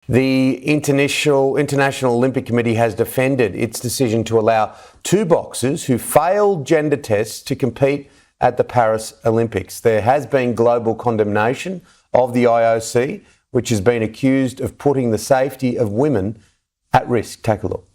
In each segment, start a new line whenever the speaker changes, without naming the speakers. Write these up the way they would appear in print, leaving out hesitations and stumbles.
The International Olympic Committee has defended its decision to allow two boxers who failed gender tests to compete at the Paris Olympics. There has been global condemnation of the IOC, which has been accused of putting the safety of women at risk. Take a look.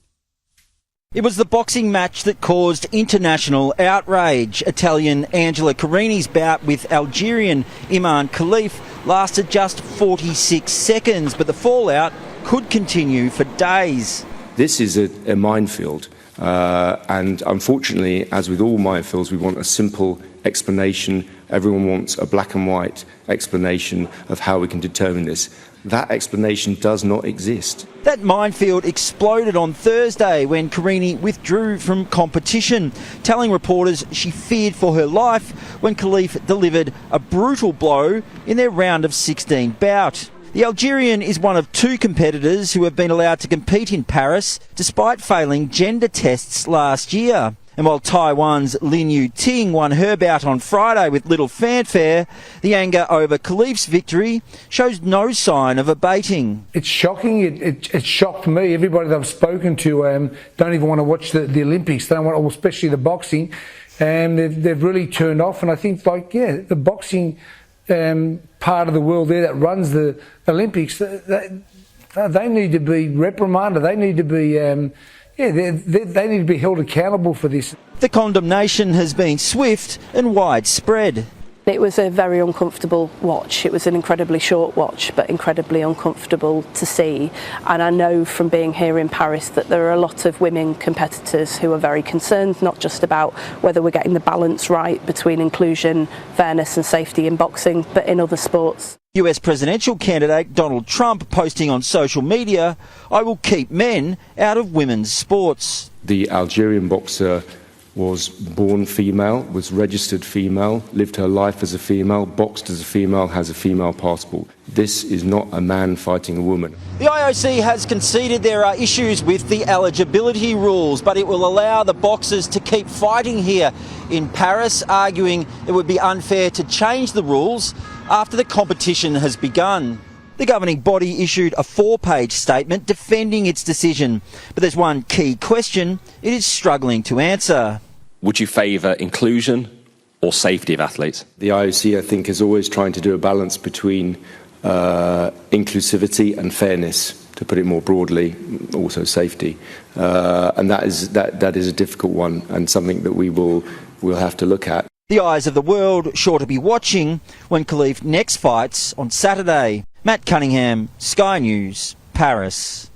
It was the boxing match that caused international outrage. Italian Angela Carini's bout with Algerian Iman Khalif lasted just 46 seconds, but the fallout could continue for days.
This is a minefield, and unfortunately, as with all minefields, we want a simple explanation. Everyone wants a black and white explanation of how we can determine this. That explanation does not exist.
That minefield exploded on Thursday when Carini withdrew from competition, telling reporters she feared for her life when Khalif delivered a brutal blow in their round of 16 bout. The Algerian is one of two competitors who have been allowed to compete in Paris despite failing gender tests last year. And while Taiwan's Lin Yu-ting won her bout on Friday with little fanfare, the anger over Khalif's victory shows no sign of abating.
It's shocking. It shocked me. Everybody that I've spoken to don't even want to watch the Olympics. They don't want, especially the boxing. They've really turned off. And I think, the boxing part of the world there that runs the Olympics, they need to be reprimanded. They need to be... they need to be held accountable for this.
The condemnation has been swift and widespread.
It was a very uncomfortable watch. It was an incredibly short watch, but incredibly uncomfortable to see. And I know from being here in Paris that there are a lot of women competitors who are very concerned, not just about whether we're getting the balance right between inclusion, fairness and safety in boxing, but in other sports.
US presidential candidate Donald Trump posting on social media, "I will keep men out of women's sports."
The Algerian boxer was born female, was registered female, lived her life as a female, boxed as a female, has a female passport. This is not a man fighting a woman.
The IOC has conceded there are issues with the eligibility rules, but it will allow the boxers to keep fighting here in Paris, arguing it would be unfair to change the rules after the competition has begun. The governing body issued a 4-page statement defending its decision, but there's one key question it is struggling to answer.
Would you favour inclusion or safety of athletes?
The IOC, I think, is always trying to do a balance between inclusivity and fairness, to put it more broadly, also safety. And that is a difficult one and something that we'll have to look at.
The eyes of the world sure to be watching when Khalif next fights on Saturday. Matt Cunningham, Sky News, Paris.